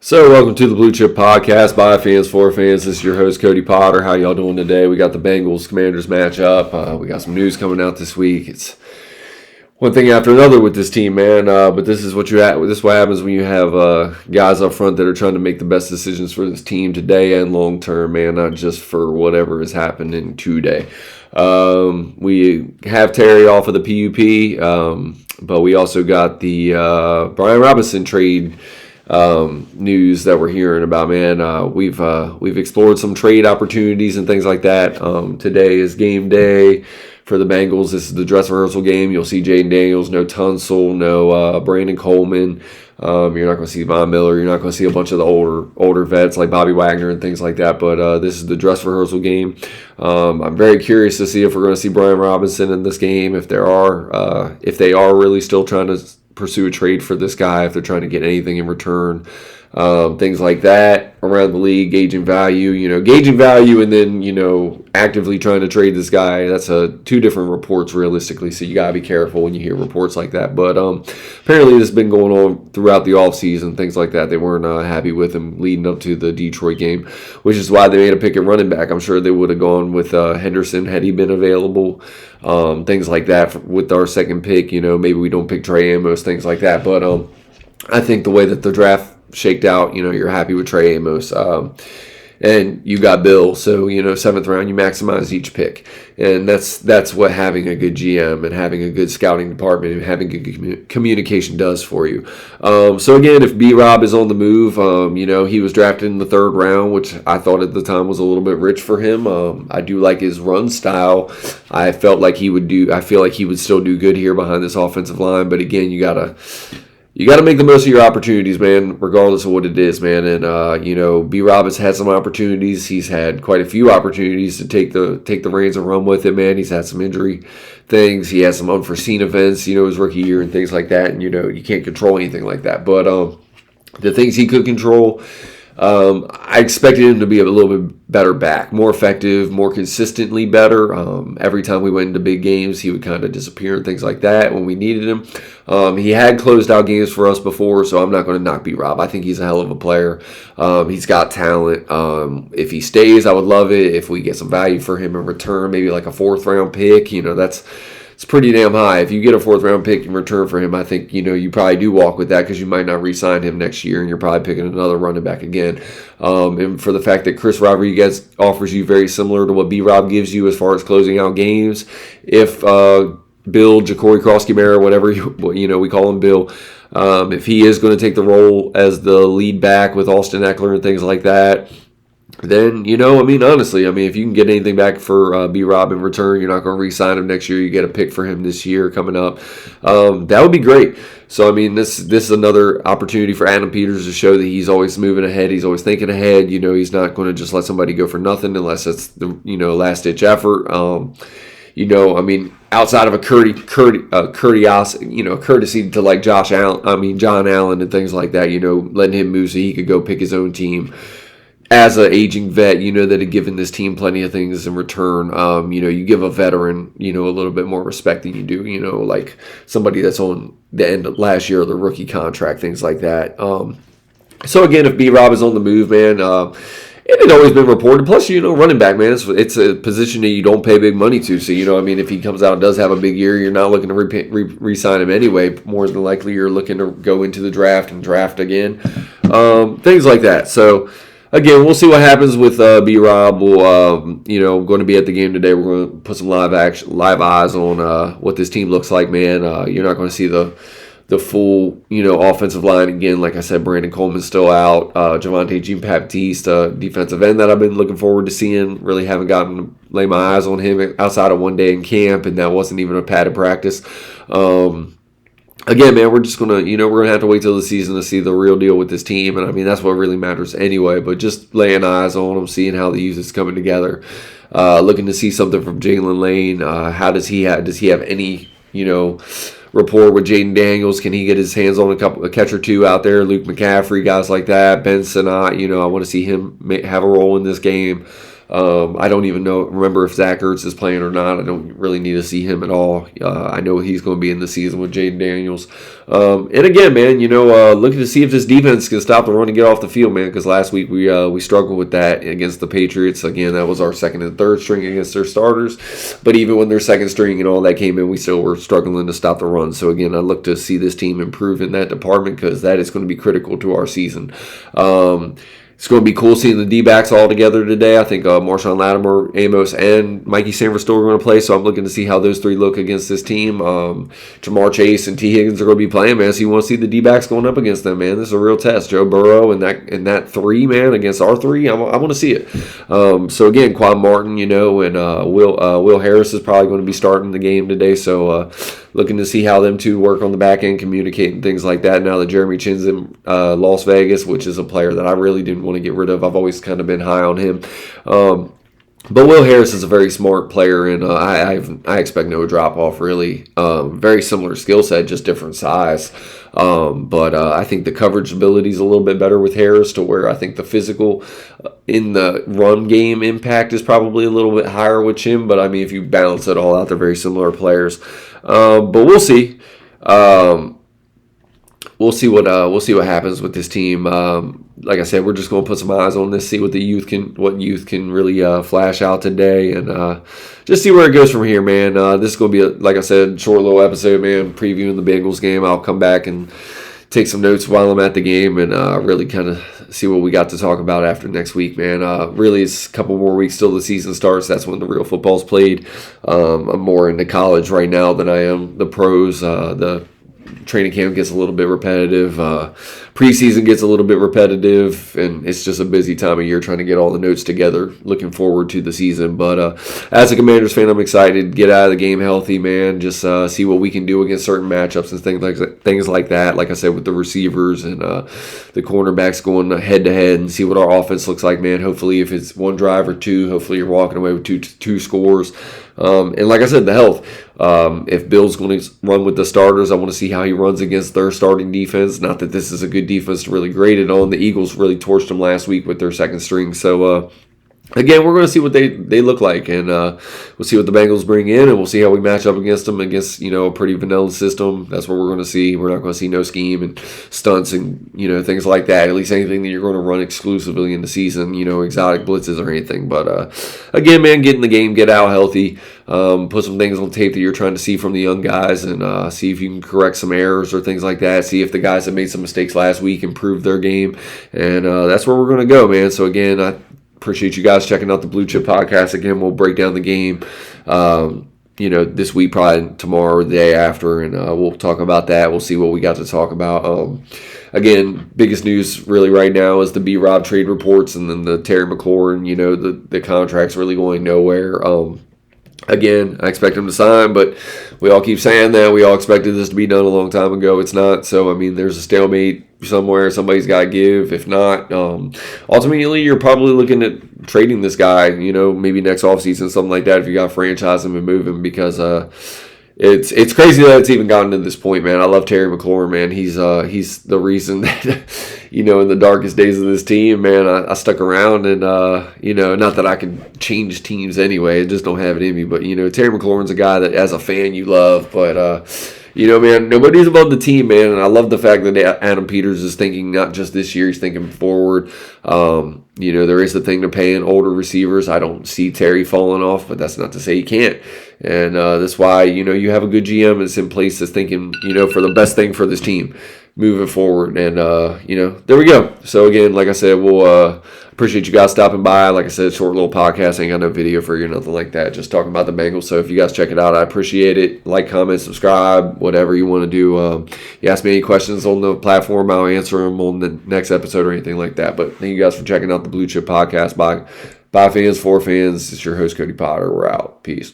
So, welcome to the Blue Chip Podcast by fans for fans. This is your host Cody Potter. How y'all doing today? We got the Bengals Commanders matchup. We got some news coming out this week. It's one thing after another with this team, man. But this is what This is what happens when you have guys up front that are trying to make the best decisions for this team today and long term, man. Not just for whatever has happened in today. We have Terry off of the PUP, but we also got the Brian Robinson trade news that we're hearing about, man. We've explored some trade opportunities and things like that. Today is game day for the Bengals. This is the dress rehearsal game. You'll see Jaden Daniels, no Tunsil, no Brandon Coleman. You're not going to see Von Miller. You're not going to see a bunch of the older vets like Bobby Wagner and things like that. But this is the dress rehearsal game. I'm very curious to see if we're going to see Brian Robinson in this game. If they are really still trying to pursue a trade for this guy, if they're trying to get anything in return, things like that around the league, gauging value, and then, actively trying to trade this guy. That's two different reports realistically. So you got to be careful when you hear reports like that. But apparently this has been going on throughout the offseason, things like that. They weren't happy with him leading up to the Detroit game, which is why they made a pick at running back. I'm sure they would have gone with Henderson had he been available. Things like that with our second pick. Maybe we don't pick Trey Amos, things like that. But I think the way that the draft shaked out, you're happy with Trey Amos. And you got Bill, so seventh round, you maximize each pick, and that's what having a good GM and having a good scouting department and having good communication does for you. So again, if BRob is on the move, he was drafted in the third round, which I thought at the time was a little bit rich for him. I do like his run style. I feel like he would still do good here behind this offensive line, but again, you gotta make the most of your opportunities, man, regardless of what it is, man. And BRob has had some opportunities. He's had quite a few opportunities to take the reins and run with it, man. He's had some injury things. He has some unforeseen events, his rookie year and things like that. And you can't control anything like that. But the things he could control, I expected him to be a little bit better back, more effective, more consistently better. Every time we went into big games, he would kind of disappear and things like that when we needed him. He had closed out games for us before, so I'm not going to knock BRob. I think he's a hell of a player. He's got talent. If he stays, I would love it. If we get some value for him in return, maybe like a fourth round pick, it's pretty damn high. If you get a fourth round pick in return for him, I think, you probably do walk with that because you might not re-sign him next year and you're probably picking another running back again. And for the fact that Chris Rodriguez offers you very similar to what BRob gives you as far as closing out games, if Bill, Ja'Cory Krosky-Mara, whatever we call him Bill, if he is going to take the role as the lead back with Austin Eckler and things like that, then, honestly, if you can get anything back for BRob in return, you're not going to re-sign him next year. You get a pick for him this year coming up. That would be great. So, this is another opportunity for Adam Peters to show that he's always moving ahead. He's always thinking ahead. He's not going to just let somebody go for nothing unless it's the, last-ditch effort. Outside of a courtesy to like John Allen and things like that, letting him move so he could go pick his own team. As an aging vet, that had given this team plenty of things in return. You give a veteran, a little bit more respect than you do, like somebody that's on the end of last year of the rookie contract, things like that. So again, if BRob is on the move, man, it had always been reported. Plus, running back, man, it's a position that you don't pay big money to. So, if he comes out and does have a big year, you're not looking to re-sign him anyway. More than likely, you're looking to go into the draft and draft again. Things like that. So, again, we'll see what happens with BRob. We'll, going to be at the game today. We're going to put some live eyes on what this team looks like, man. You're not going to see the full, offensive line again. Like I said, Brandon Coleman's still out. Javonte Jean-Baptiste, defensive end that I've been looking forward to seeing. Really haven't gotten to lay my eyes on him outside of one day in camp, and that wasn't even a padded practice. Again, man, we're just going to, we're going to have to wait till the season to see the real deal with this team. And, that's what really matters anyway. But just laying eyes on them, seeing how the youth is coming together. Looking to see something from Jalen Lane. How does he have any, rapport with Jaden Daniels? Can he get his hands on a catch or two out there? Luke McCaffrey, guys like that. Ben Sinnott, I want to see him have a role in this game. I don't even remember if Zach Ertz is playing or not. I don't really need to see him at all. I know he's going to be in the season with Jaden Daniels. And again, man, looking to see if this defense can stop the run and get off the field, man, because last week we struggled with that against the Patriots. Again, that was our second and third string against their starters. But even when their second string and all that came in, we still were struggling to stop the run. So again, I look to see this team improve in that department because that is going to be critical to our season. It's going to be cool seeing the D-backs all together today. I think Marshawn Lattimore, Amos, and Mikey Sanford are going to play, so I'm looking to see how those three look against this team. Jamar Chase and T. Higgins are going to be playing, man, so you want to see the D-backs going up against them, man. This is a real test. Joe Burrow and that three, man, against our three, I want to see it. So, again, Quan Martin, and Will Harris is probably going to be starting the game today, so looking to see how them two work on the back end, communicating things like that. Now that Jeremy Chin's in Las Vegas, which is a player that I really didn't want to get rid of. I've always kind of been high on him. But Will Harris is a very smart player, and I expect no drop-off, really. Very similar skill set, just different size. But I think the coverage ability is a little bit better with Harris, to where I think the physical in the run game impact is probably a little bit higher with Chin. But, I mean, if you balance it all out, they're very similar players. But we'll see. We'll see what happens with this team. Like I said, we're just going to put some eyes on this, see what youth can really flash out today, and just see where it goes from here, man. This is going to be, like I said, short little episode, man, previewing the Bengals game. I'll come back and take some notes while I'm at the game and really kind of see what we got to talk about after next week, man. Really, it's a couple more weeks till the season starts. That's when the real football's played. I'm more into college right now than I am the pros. The training camp gets a little bit repetitive. Preseason gets a little bit repetitive, and it's just a busy time of year trying to get all the notes together. Looking forward to the season. But as a Commanders fan, I'm excited. Get out of the game healthy, man. Just see what we can do against certain matchups and things like that. Like I said, with the receivers and the cornerbacks going head-to-head, and see what our offense looks like, man. Hopefully, if it's one drive or two, hopefully you're walking away with two scores. And like I said, the health. If Bill's going to run with the starters, I want to see how he runs against their starting defense. Not that this is a good defense to really grade it on. The Eagles really torched them last week with their second string. So, again, we're going to see what they look like, and we'll see what the Bengals bring in, and we'll see how we match up against them against, a pretty vanilla system. That's what we're going to see. We're not going to see no scheme and stunts and, things like that. At least anything that you're going to run exclusively in the season, exotic blitzes or anything. But, again, man, get in the game, get out healthy, put some things on tape that you're trying to see from the young guys, and see if you can correct some errors or things like that. See if the guys that made some mistakes last week improve their game. And that's where we're going to go, man. So, again, I appreciate you guys checking out the Blue Chip Podcast. Again, we'll break down the game, this week, probably tomorrow or the day after, and we'll talk about that. We'll see what we got to talk about. Again, biggest news really right now is the BRob trade reports, and then the Terry McLaurin, the contract's really going nowhere. Again, I expect him to sign, but we all keep saying that. We all expected this to be done a long time ago. It's not. So, I mean, there's a stalemate somewhere. Somebody's got to give. If not, ultimately, you're probably looking at trading this guy, maybe next offseason, something like that, if you got to franchise him and move him, because it's crazy that it's even gotten to this point, man. I love Terry McLaurin, man. He's the reason that, in the darkest days of this team, man, I stuck around, and, not that I can change teams anyway. I just don't have it in me. But, Terry McLaurin's a guy that as a fan you love. But, man, nobody's above the team, man. And I love the fact that Adam Peters is thinking not just this year, he's thinking forward. There is the thing to paying older receivers. I don't see Terry falling off, but that's not to say he can't. And that's why, you have a good GM that's in place that's thinking, for the best thing for this team moving forward. And, there we go. So, again, like I said, we'll appreciate you guys stopping by. Like I said, short little podcast. Ain't got no video for you, nothing like that. Just talking about the Bengals. So if you guys check it out, I appreciate it. Like, comment, subscribe, whatever you want to do. You ask me any questions on the platform, I'll answer them on the next episode or anything like that. But thank you guys for checking out the Blue Chip Podcast by fans, for fans. It's your host, Cody Potter. We're out. Peace.